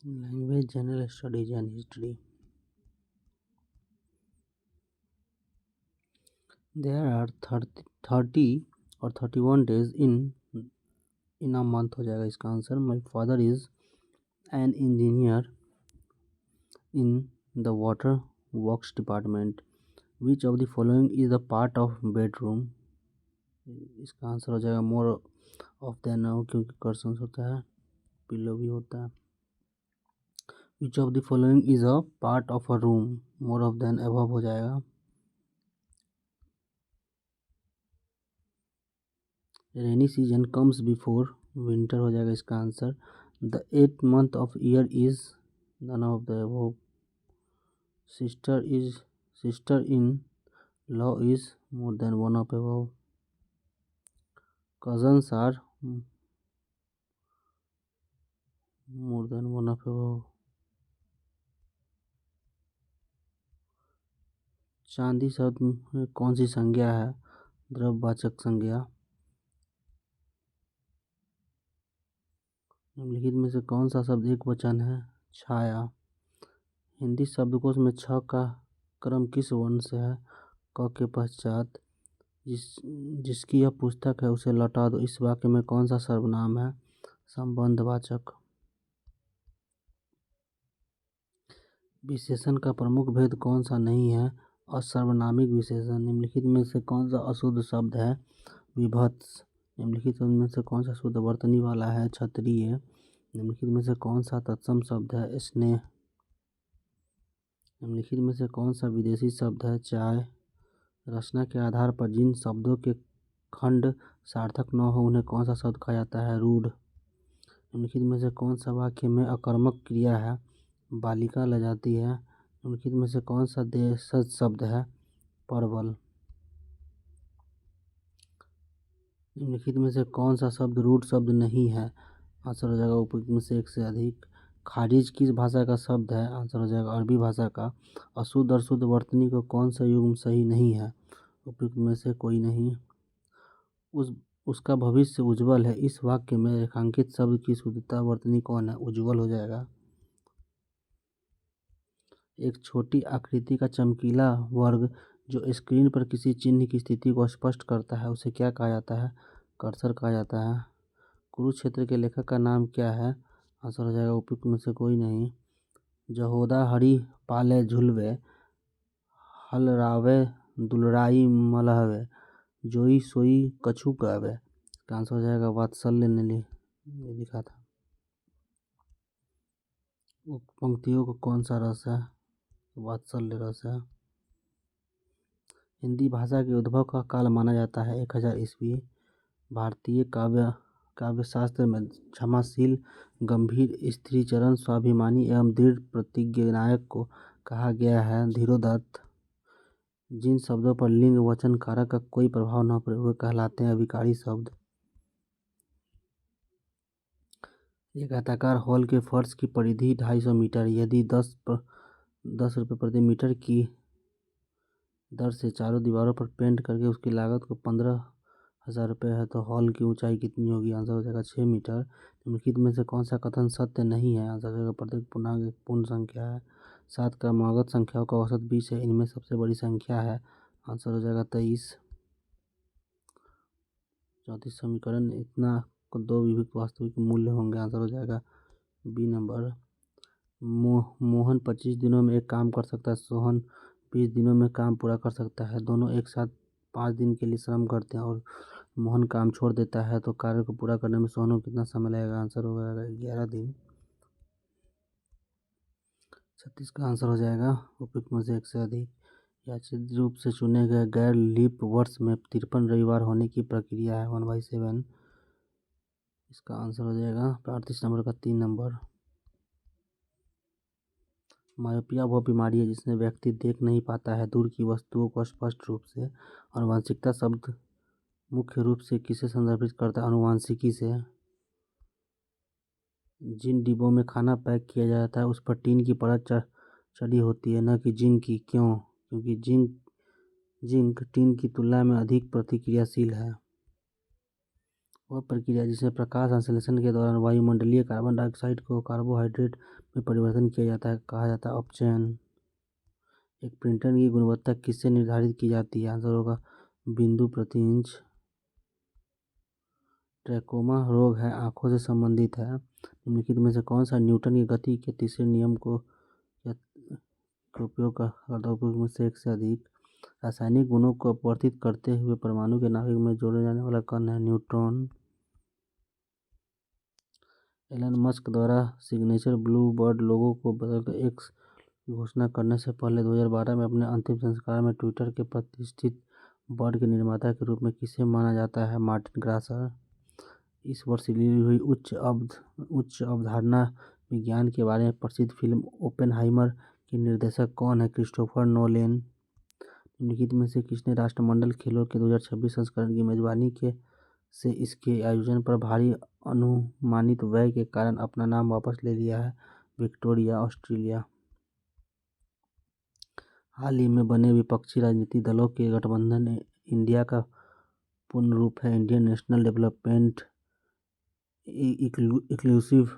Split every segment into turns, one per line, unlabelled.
Language, general studies and history. There are 30 or 31 days in a month हो जाएगा इसका answer. My father is an engineer in the water works department. Which of the following is the part of bedroom? इसका answer हो जाएगा more of than now, क्योंकि कर्सन्स होता है, pillow भी होता है. Which of the following is a part of a room? More of than above हो जाएगा. Rainy season comes before winter हो जाएगा इसका answer. The 8th month of year is none of the above. Sister in law is more than one of above. Cousins are more than one of above. चांदी शब्द में कौन सी संज्ञा है? द्रव्यवाचक संज्ञा. निम्नलिखित में से कौन सा शब्द एक वचन है? छाया. हिंदी शब्दकोश में छ का क्रम किस वर्ण से है? क के पश्चात. जिसकी यह पुस्तक है उसे लौटा दो. इस वाक्य में कौन सा सर्वनाम है? संबंधवाचक. विशेषण का प्रमुख भेद कौन सा नहीं है? असर्वनामिक विशेषण. निम्नलिखित में से कौन सा अशुद्ध शब्द है? विभत्स. निम्नलिखित में से कौन सा शुद्ध वर्तनी वाला है? क्षत्रिय. निम्नलिखित में से कौन सा तत्सम शब्द है? स्नेह. निम्नलिखित में से कौन सा विदेशी शब्द है? चाय. रचना के आधार पर जिन शब्दों के खंड सार्थक न हो उन्हें कौन सा शब्द कहा जाता है? रूढ़. निम्नलिखित में से कौन सा वाक्य में अकर्मक क्रिया है? बालिका ले जाती है. निम्नलिखित में से कौन सा देशज शब्द है? परवल. निम्नलिखित में से कौन सा शब्द रूढ़ शब्द नहीं है? आंसर हो जाएगा उपयुक्त में से एक से अधिक. खारिज किस भाषा का शब्द है? आंसर हो जाएगा अरबी भाषा का. अशुद्ध और शुद्ध वर्तनी को कौन सा युग्म सही नहीं है? उपयुक्त में से कोई नहीं. उसका भविष्य उज्जवल है. इस वाक्य में रेखांकित शब्द की शुद्धता वर्तनी कौन है? उज्ज्वल हो जाएगा. एक छोटी आकृति का चमकीला वर्ग जो स्क्रीन पर किसी चिन्ह की स्थिति को स्पष्ट करता है उसे क्या कहा जाता है? कर्सर कहा जाता है. कुरुक्षेत्र के लेखक का नाम क्या है? आंसर हो जाएगा उपयुक्त में से कोई नहीं. जहोदा हरि पाले झुलवे, हलरावे दुलराई मलहवे, जोई सोई कछु गावे. इसका आंसर हो जाएगा वात्सल्य ने लिखा था. पंक्तियों को कौन सा रस है? वात्सल्य रस है. हिंदी भाषा के उद्भव का काल माना जाता है 1000 ईस्वी. भारतीय काव्यशास्त्र में क्षमाशील, गंभीर, स्त्रीचरण, स्वाभिमानी एवं दृढ़ प्रतिज्ञ नायक को कहा गया है धीरोदत्त. जिन शब्दों पर लिंग वचन कारक का कोई प्रभाव न पड़े वे कहलाते हैं अभिकारी शब्द. एक आयताकार हॉल के फर्श की परिधि 250 मीटर. यदि 10 रुपये प्रति मीटर की दर से चारों दीवारों पर पेंट करके उसकी लागत को 15,000 रुपये है तो हॉल की ऊंचाई कितनी होगी? आंसर हो जाएगा 6 मीटर. निम्नलिखित में से कौन सा कथन सत्य नहीं है? आंसर हो जाएगा प्रत्येक पूर्णांक एक पूर्ण संख्या है. 7 क्रमागत संख्याओं का औसत 20 है. इनमें सबसे बड़ी संख्या है. आंसर हो जाएगा 23. 34 समीकरण. इतना को 2 विभिन्न वास्तविक मूल्य होंगे. आंसर हो जाएगा बी नंबर. मोहन 25 दिनों में एक काम कर सकता है. सोहन 20 दिनों में काम पूरा कर सकता है. दोनों एक साथ 5 दिन के लिए श्रम करते हैं और मोहन काम छोड़ देता है तो कार्य को पूरा करने में सोहन को कितना समय लगेगा? आंसर हो जाएगा 11 दिन. 36 का आंसर हो जाएगा उपयुक्त में से एक से अधिक. यादृच्छिक रूप से चुने गए गैर लीप वर्ष में 53 रविवार होने की प्रक्रिया है 1/7. इसका आंसर हो जाएगा 35 नंबर का 3 नंबर. मायोपिया वह बीमारी है जिसमें व्यक्ति देख नहीं पाता है दूर की वस्तुओं को स्पष्ट रूप से. आनुवंशिकता शब्द मुख्य रूप से किसे संदर्भित करता है? आनुवंशिकी से. जिन डिब्बों में खाना पैक किया जाता है उस पर टीन की परत चढ़ी होती है न कि जिंक की. क्यों? क्योंकि जिंक टीन की तुलना में अधिक प्रतिक्रियाशील है. वह प्रक्रिया जिसे प्रकाश संश्लेषण के दौरान वायुमंडलीय कार्बन डाइऑक्साइड को कार्बोहाइड्रेट में परिवर्तन किया जाता है कहा जाता है अपचयन। एक प्रिंटर की गुणवत्ता किससे निर्धारित की जाती है? आंसर होगा बिंदु प्रति इंच। ट्रैकोमा रोग है आंखों से संबंधित है। निम्नलिखित में से कौन सा न्यूटन की गति के तीसरे नियम को उपयोग करता है? उपयोग में से एक से अधिक। रासायनिक गुणों को अपवर्तित करते हुए परमाणु के नाभिक में जोड़े जाने वाला कण है न्यूट्रॉन। एलन मस्क द्वारा सिग्नेचर ब्लू बर्ड लोगो को बदलकर एक्स की घोषणा करने से पहले 2012 में अपने अंतिम संस्कार में ट्विटर के प्रतिष्ठित बर्ड के निर्माता के रूप में किसे माना जाता है? मार्टिन ग्रासर। इस वर्ष रिलीज हुई उच्च अवधारणा विज्ञान के बारे में प्रसिद्ध फिल्म ओपेनहाइमर के निर्देशक कौन है? क्रिस्टोफर नोलेन। निम्नलिखित में से किसने राष्ट्रमंडल खेलों के 2026 संस्करण की मेजबानी से इसके आयोजन पर भारी अनुमानित व्यय के कारण अपना नाम वापस ले लिया है? Victoria, Australia. हाल ही में बने विपक्षी राजनीतिक दलों के गठबंधन इंडिया का पूर्ण रूप है Indian national development inclusive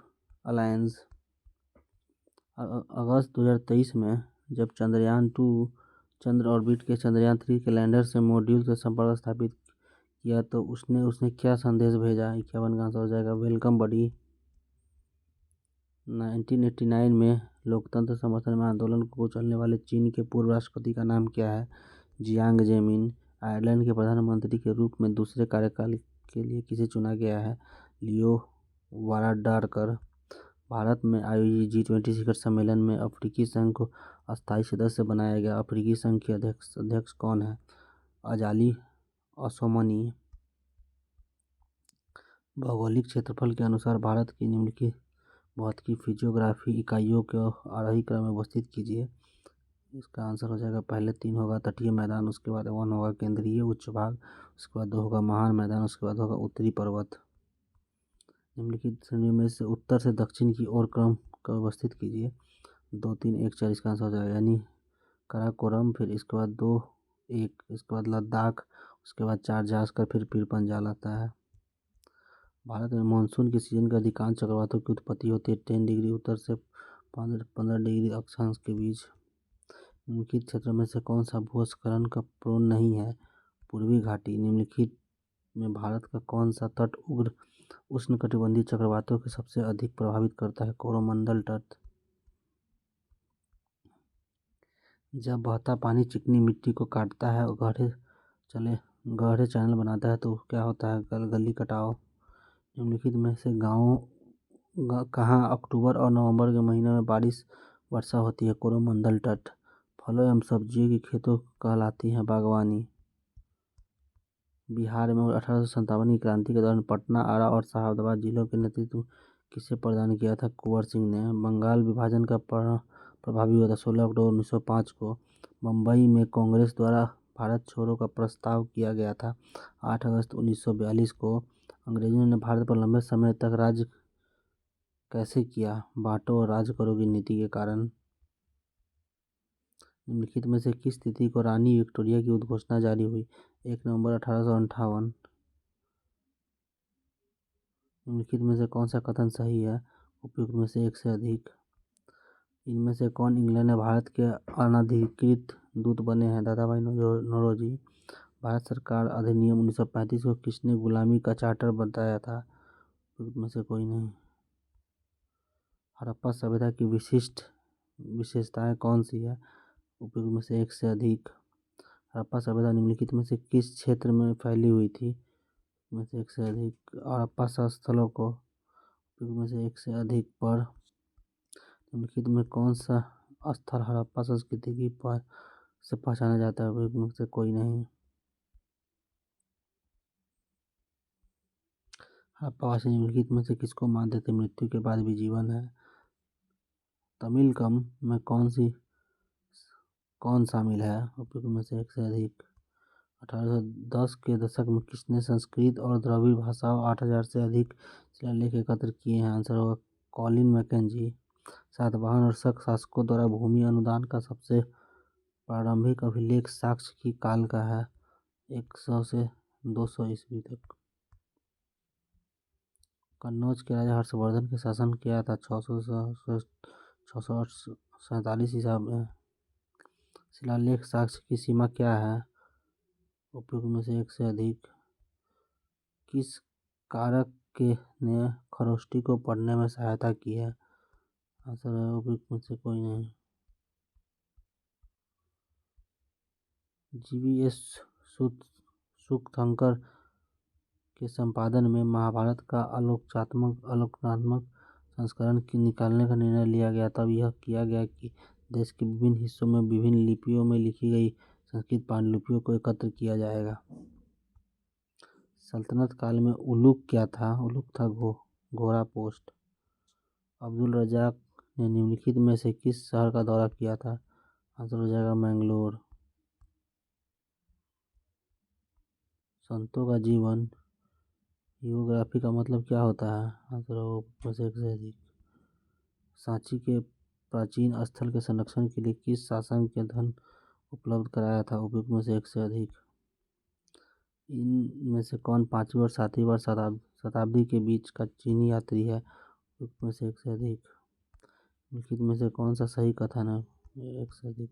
alliance. अगस्त 2023 में जब चंद्रयान-2 चंद्र ऑर्बिट के चंद्रयान-3 के लैंडर से मॉड्यूल से संपर्क स्थापित किया तो उसने क्या संदेश भेजा? 51 का आंसर हो जाएगा वेलकम बडी। 1989 में लोकतंत्र समर्थन में आंदोलन को कुचलने वाले चीन के पूर्व राष्ट्रपति का नाम क्या है? जियांग जेमिन। आयरलैंड के प्रधानमंत्री के रूप में दूसरे कार्यकाल के लिए किसे चुना गया है? लियो वाराडारकर। भारत में आयोजित G20 शिखर सम्मेलन में अफ्रीकी संघ को अस्थायी सदस्य बनाया गया। अफ्रीकी संघ के अध्यक्ष कौन है? अजाली असोमनी। भौगोलिक क्षेत्रफल के अनुसार भारत की निम्नलिखित भौतिकी फिजियोग्राफी इकाइयों को आरोही क्रम में व्यवस्थित कीजिए। इसका आंसर हो जाएगा पहले 3 होगा तटीय मैदान, उसके बाद 1 होगा केंद्रीय उच्च भाग, उसके बाद 2 होगा महान मैदान, उसके बाद होगा उत्तरी पर्वत। निम्नलिखित श्रेणी में से उत्तर से दक्षिण की ओर क्रम का व्यवस्थित कीजिए। 2 3 1 4 इसका आंसर हो जाएगा यानी काराकोरम, फिर इसके बाद 2 1, इसके बाद लद्दाख, उसके बाद 4 जास्कर, फिर पंजाल आता है। भारत में मानसून के सीजन के अधिकांश चक्रवातों की उत्पत्ति होती है 10 डिग्री उत्तर से 15 डिग्री अक्षांश के बीच। निम्नलिखित क्षेत्र में से कौन सा भूस्खलन का प्रोन नहीं है? पूर्वी घाटी। निम्नलिखित में भारत का कौन सा तट उग्र उष्णकटिबंधीय चक्रवातों के सबसे अधिक प्रभावित करता है? कोरोमंडल तट। जब बहता पानी चिकनी मिट्टी को काटता है और गहरे चैनल बनाता है तो क्या होता है? गली कटाव। निम्नलिखित में से कहाँ अक्टूबर और नवंबर के महीने में वर्षा होती है? कोरोमंडल तट। फलों एवं सब्जियों की खेतों कहलाती है बागवानी। बिहार में 1857 की क्रांति के दौरान पटना, आरा और शाहाबाद जिलों के नेतृत्व किसे प्रदान किया था? कुंवर सिंह ने। बंगाल विभाजन का प्रभावी हुआ था 16 अक्टूबर 1905 को। मुंबई में कांग्रेस द्वारा भारत छोड़ो का प्रस्ताव किया गया था 8 अगस्त 1942 को। अंग्रेजों ने भारत पर लंबे समय तक राज कैसे किया? बांटो और राज करो की नीति के कारण। निम्नलिखित में से किस तिथि को रानी विक्टोरिया की उद्घोषणा जारी हुई? 1 नवंबर 1858। निम्नलिखित में से कौन सा कथन सही है? उपयुक्त में से एक से अधिक। इनमें से कौन इंग्लैंड में भारत के अनधिकृत दूत बने हैं? दादाभाई नौरोजी। भारत सरकार अधिनियम 1935 को किसने गुलामी का चार्टर बताया था? उपयुक्त में से कोई नहीं। हड़प्पा सभ्यता की विशेषताएं कौन सी है? उपयुक्त में से एक से अधिक। हड़प्पा सभ्यता निम्नलिखित में से किस क्षेत्र में फैली हुई थी? में से एक से अधिक। हड़प्पा स्थलों को उपयुक्त में से एक से अधिक पर। निम्नलिखित में कौन सा स्थल हड़प्पा संस्कृति की से पहचाना जाता है? उपयुक्त में से कोई नहीं। हड़प्पावासी निम्नलिखित में से किसको मानते थे मृत्यु के बाद भी जीवन है? तमिलकम में कौन शामिल है? उपयुक्त में से एक से अधिक। 1810 के दशक में किसने संस्कृत और द्रविड़ भाषाओं 8000 से अधिक शिलालेख एकत्र किए हैं? आंसर होगा कॉलिन मैकेंजी। सातवाहन और शक शासकों द्वारा भूमि अनुदान का सबसे प्रारंभिक अभिलेख साक्ष्य की काल का है 100 से 200 ईस्वी तक। कन्नौज के राजा हर्षवर्धन के शासन किया था 647 ईसा में। शिलालेख साक्ष्य की सीमा क्या है? उपयुक्त में से एक से अधिक। किस कारक के ने खरोष्टी को पढ़ने में सहायता की है? आंसर है उपयुक्त में से कोई नहीं। जीवीएस सूक्तंकर के संपादन में महाभारत का आलोचनात्मक संस्करण निकालने का निर्णय लिया गया। तब यह किया गया कि देश के विभिन्न हिस्सों में विभिन्न लिपियों में लिखी गई संस्कृत पांडुलिपियों को एकत्र किया जाएगा। सल्तनत काल में उलूक क्या था? उलूक था घोड़ा पोस्ट। अब्दुल रज़ाक ने निम्नलिखित में से किस शहर का दौरा किया था? आंसर हो जाएगा मैंगलोर। संतों का जीवन हीरोग्राफी का मतलब क्या होता है? आंसर हो में से एक से अधिक। सांची के प्राचीन स्थल के संरक्षण के लिए किस शासक के धन उपलब्ध कराया था? उपयुक्त में से एक से अधिक। इनमें से कौन 5वीं और 7वीं शताब्दी के बीच का चीनी यात्री है? उपयुक्त में से एक से अधिक। निम्नलिखित में से कौन सा सही कथन है? एक से अधिक।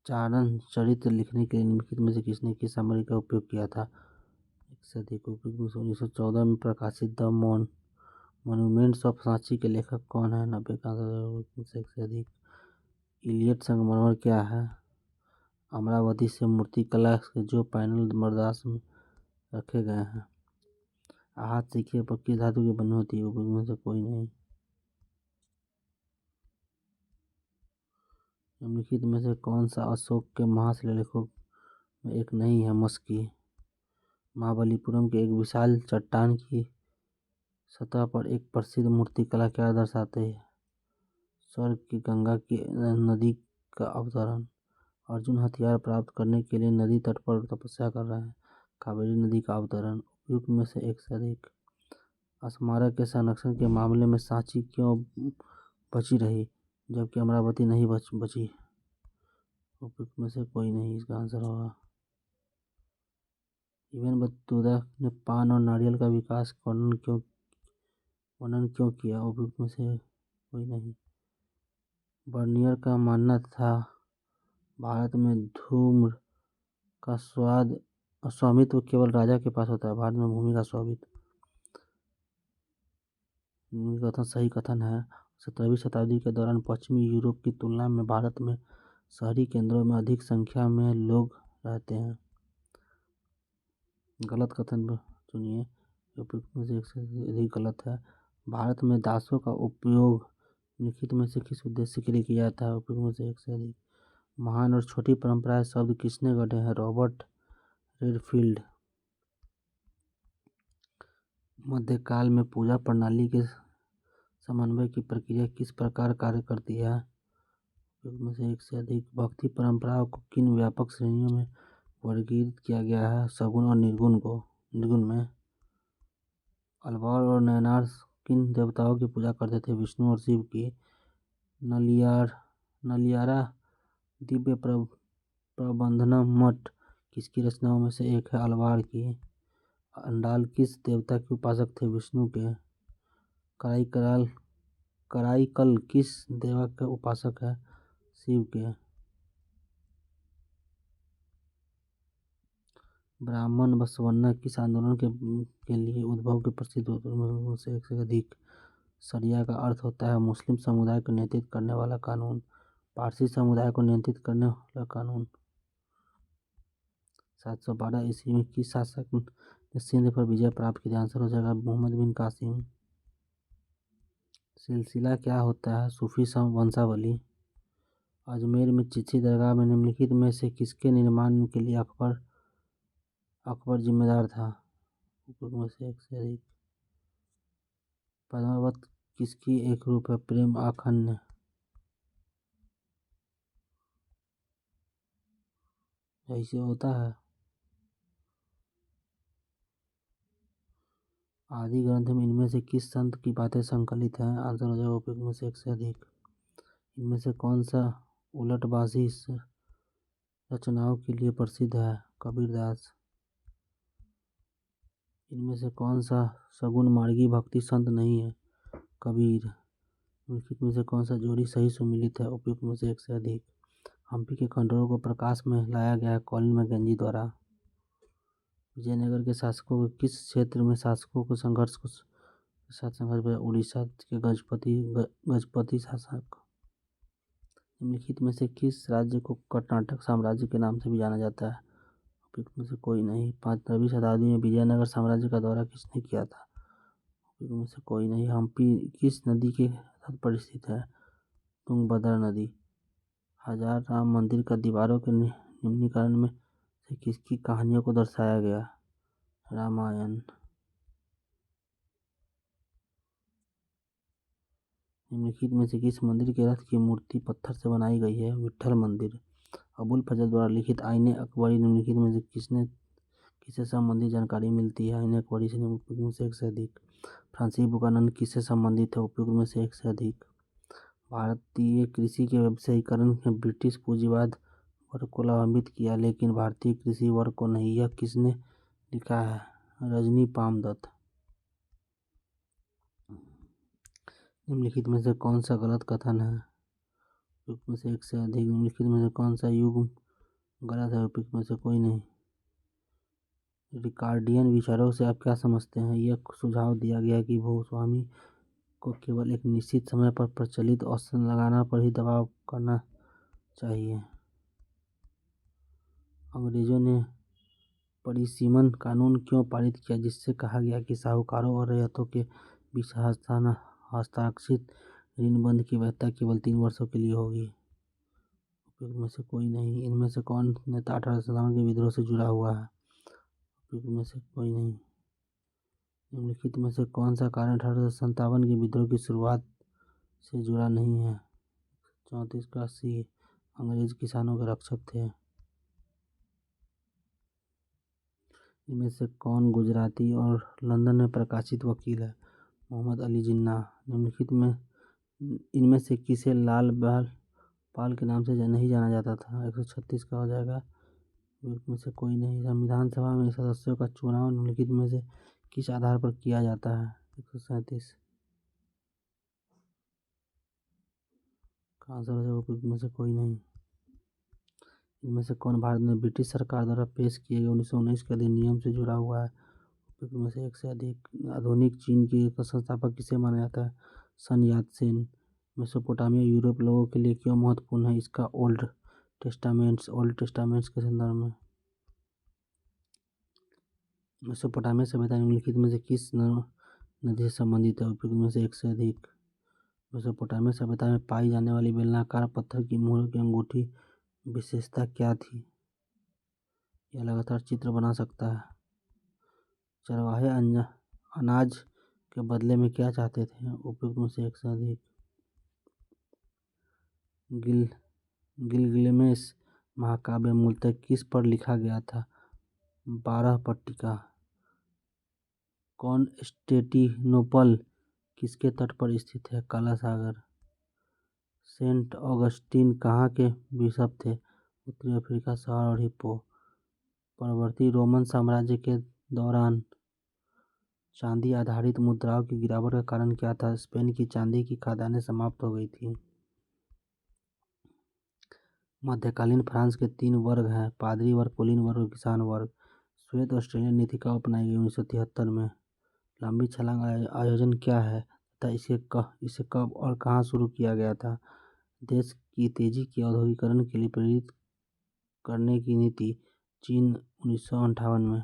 चारण चरित्र लिखने के लिए निम्नलिखित में से किसने किस सामग्री का उपयोग किया था? एक से अधिक। उपयुक्त में से 1914 में प्रकाशित द मॉन्यूमेंट्स ऑफ सांची के लेखक कौन है? 90 का आंसर से एक से अधिक। इलियट संगमरमर क्या है? अमरावती से मूर्तिकला के जो पैनल मद्रास में रखे गए हैं। आहत सीखिए पर किस धातु की बनी होती है? उपयुक्त में से कोई नहीं। निम्नलिखित में से कौन सा अशोक के महाशिलालेखों में एक नहीं है? मस्की। महाबलीपुरम के एक विशाल चट्टान की सतह पर एक प्रसिद्ध मूर्तिकला क्या दर्शाते हैं? स्वर्ग की गंगा की नदी का अवतरण। अर्जुन हथियार प्राप्त करने के लिए नदी तट पर तपस्या कर रहे हैं। कावेरी नदी का अवतरण। उपयुक्त में से एक से अधिक। स्मारक के संरक्षण के मामले में सांची क्यों बची रही जबकि अमरावती नहीं बची? उपयुक्त में से कोई नहीं। इसका आंसर होगा। इब्न बतूता ने पान और नारियल का विकास वर्णन क्यों किया? उपयुक्त में से कोई नहीं। बर्नियर का मानना था भारत में धूम्र का स्वामित्व केवल राजा के पास होता है। भारत में भूमि का स्वामित्व कथन सही कथन है। 17वीं शताब्दी के दौरान पश्चिमी यूरोप की तुलना में भारत में शहरी केंद्रों में अधिक संख्या में लोग रहते हैं। गलत कथन चुनिए। उपयुक्त में से एक से अधिक गलत है। भारत में दासों का उपयोग निम्नलिखित में से किस उद्देश्य के लिए किया जाता है? उपयुक्त में से एक से अधिक। महान और छोटी परंपराएं शब्द किसने गढ़े हैं? Robert Redfield. मध्यकाल में पूजा प्रणाली के समन्वय की प्रक्रिया किस प्रकार कार्य करती है? उपयुक्त में से एक से अधिक। भक्ति परंपराओं को किन व्यापक श्रेणियों में वर्गीकृत किया गया है? सगुण और निर्गुण में। अलवार और नयनार किन देवताओं की पूजा करते थे? विष्णु और शिव की। नलियारा दिव्य प्रबंधनम मठ किसकी रचनाओं में से एक है? अलवार की। अंडाल किस देवता के उपासक थे? विष्णु के। कराईकल किस देवा के उपासक है? शिव के। ब्राह्मण बसवन्ना किस आंदोलन के लिए उद्भव के प्रसिद्ध में से एक से अधिक। शरिया का अर्थ होता है मुस्लिम समुदाय को नियंत्रित करने वाला कानून। पारसी समुदाय को नियंत्रित करने वाला कानून। 712 ईस्वी में किस शासक ने सिंध पर विजय प्राप्त की? आंसर हो जाएगा मोहम्मद बिन कासिम। सिलसिला क्या होता है? सूफी वंशावली। अजमेर में चिश्ती दरगाह में निम्नलिखित में से किसके निर्माण के लिए अकबर जिम्मेदार था? उपयुक्त में से एक से अधिक। पद्मावत किसकी एक रूप है? प्रेम आखन्य। ऐसे होता है। आदि ग्रंथ में इनमें से किस संत की बातें संकलित हैं? आंसर हो जाएगा उपयुक्त में से एक से अधिक। इनमें से कौन सा उलटबाजी रचनाओं के लिए प्रसिद्ध है? कबीरदास। इनमें से कौन सा सगुन मार्गी भक्ति संत नहीं है? कबीर। निम्नलिखित में से कौन सा जोड़ी सही सुमिलित है? उपयुक्त में से एक से अधिक। हम्पी के खंडहरों को प्रकाश में लाया गया है कॉलिन मैकेंजी द्वारा। विजयनगर के शासकों के किस क्षेत्र में शासकों को संघर्ष के साथ संघर्ष हुआ? उड़ीसा के गजपति शासक। निम्नलिखित में से किस राज्य को कर्नाटक साम्राज्य के नाम से भी जाना जाता है? उपयुक्त में से कोई नहीं। 5वीं शताब्दी में विजयनगर साम्राज्य का दौरा किसने किया था? उपयुक्त में से कोई नहीं। हम्पी किस नदी के तट पर स्थित है? तुंगभद्रा नदी। हजार राम मंदिर का दीवारों के निम्नीकरण में से किसकी कहानियों को दर्शाया गया? रामायण। निम्नलिखित में से किस मंदिर के रथ की मूर्ति पत्थर से बनाई गई है? विट्ठल मंदिर। अबुल फजल द्वारा लिखित आईने अकबरी निम्नलिखित में से किससे संबंधित जानकारी मिलती है? आईने अकबरी से। उपयुक्त में से एक से अधिक। फ्रांसीसी बुकानन किससे संबंधित है? उपयुक्त में से एक से अधिक। भारतीय कृषि के व्यवसायीकरण ने ब्रिटिश पूंजीवाद वर्ग को लाभान्वित किया, लेकिन भारतीय कृषि वर्ग को नहीं। यह किसने लिखा है? रजनी पामदत्त। निम्नलिखित में से कौन सा गलत कथन है? उपयुक्त में से एक से अधिक। निम्नलिखित में से कौन सा युग्म गलत है? उपयुक्त में से कोई नहीं। रिकार्डियन विचारों से आप क्या समझते हैं? यह सुझाव दिया गया कि भूस्वामी को केवल एक निश्चित समय पर प्रचलित औसत लगाना पर ही दबाव करना चाहिए। अंग्रेजों ने परिसीमन कानून क्यों पारित किया, जिससे कहा गया कि साहूकारों और रैयतों के बीच हस्ताक्षरित ऋणबंध की वैधता केवल 3 वर्षों के लिए होगी? उपयुक्त में से कोई नहीं। इनमें से कौन नेता 1857 के विद्रोह से जुड़ा हुआ है? उपयुक्त में से कोई नहीं। निम्नलिखित में से कौन सा कारण 1857 के विद्रोह की शुरुआत से जुड़ा नहीं है? 34 का सी। अंग्रेज किसानों के रक्षक थे। इनमें से कौन गुजराती और लंदन में प्रकाशित वकील है? मोहम्मद अली जिन्ना। निम्नलिखित में इनमें से किसे लाल पाल के नाम से नहीं जाना जाता था? 136 का हो जाएगा। में से कोई नहीं। संविधान सभा में सदस्यों का चुनाव निम्नलिखित में से किस आधार पर किया जाता है? 137 का आंसर हो जाएगा। उपयुक्त में से कोई नहीं। इनमें से कौन भारत में ब्रिटिश सरकार द्वारा पेश किए गए 1919 के अधिनियम से जुड़ा हुआ है? उपयुक्त में से एक से अधिक। आधुनिक चीन के संस्थापक किसे माना जाता है? सन यात सेन। मेसोपोटामिया यूरोप लोगों के लिए क्यों महत्वपूर्ण है? इसका ओल्ड टेस्टामेंट्स के संदर्भ में। मेसोपोटामिया सभ्यता निम्नलिखित में से किस नदी से संबंधित है? उपयुक्त में से एक से अधिक। मेसोपोटामिया सभ्यता में पाई जाने वाली बेलनाकार पत्थर की मोहरों की अंगूठी विशेषता क्या थी? यह लगातार चित्र बना सकता है। चरवाहे अनाज के बदले में क्या चाहते थे? उपयुक्त में से एक से अधिक। गिलगमेश महाकाव्य मूलतः किस पर लिखा गया था? 12 पट्टिका। कॉन्स्टेंटिनोपल किसके तट पर स्थित है? काला सागर। सेंट ऑगस्टीन कहाँ के बिशप थे? उत्तरी अफ्रीका शहर और हिप्पो। परवर्ती रोमन साम्राज्य के दौरान चांदी आधारित मुद्राओं की गिरावट का कारण क्या था? स्पेन की चांदी की खदानें समाप्त हो गई थी। मध्यकालीन फ्रांस के 3 वर्ग हैं: पादरी वर्ग, कुलीन वर्ग और किसान वर्ग। श्वेत ऑस्ट्रेलियन नीति कब अपनाई गई? 1973 में। लंबी छलांग आयोजन क्या है तथा इसे कब और कहाँ शुरू किया गया था? देश की तेजी की औद्योगिकरण के लिए प्रेरित करने की नीति, चीन। 1958 में।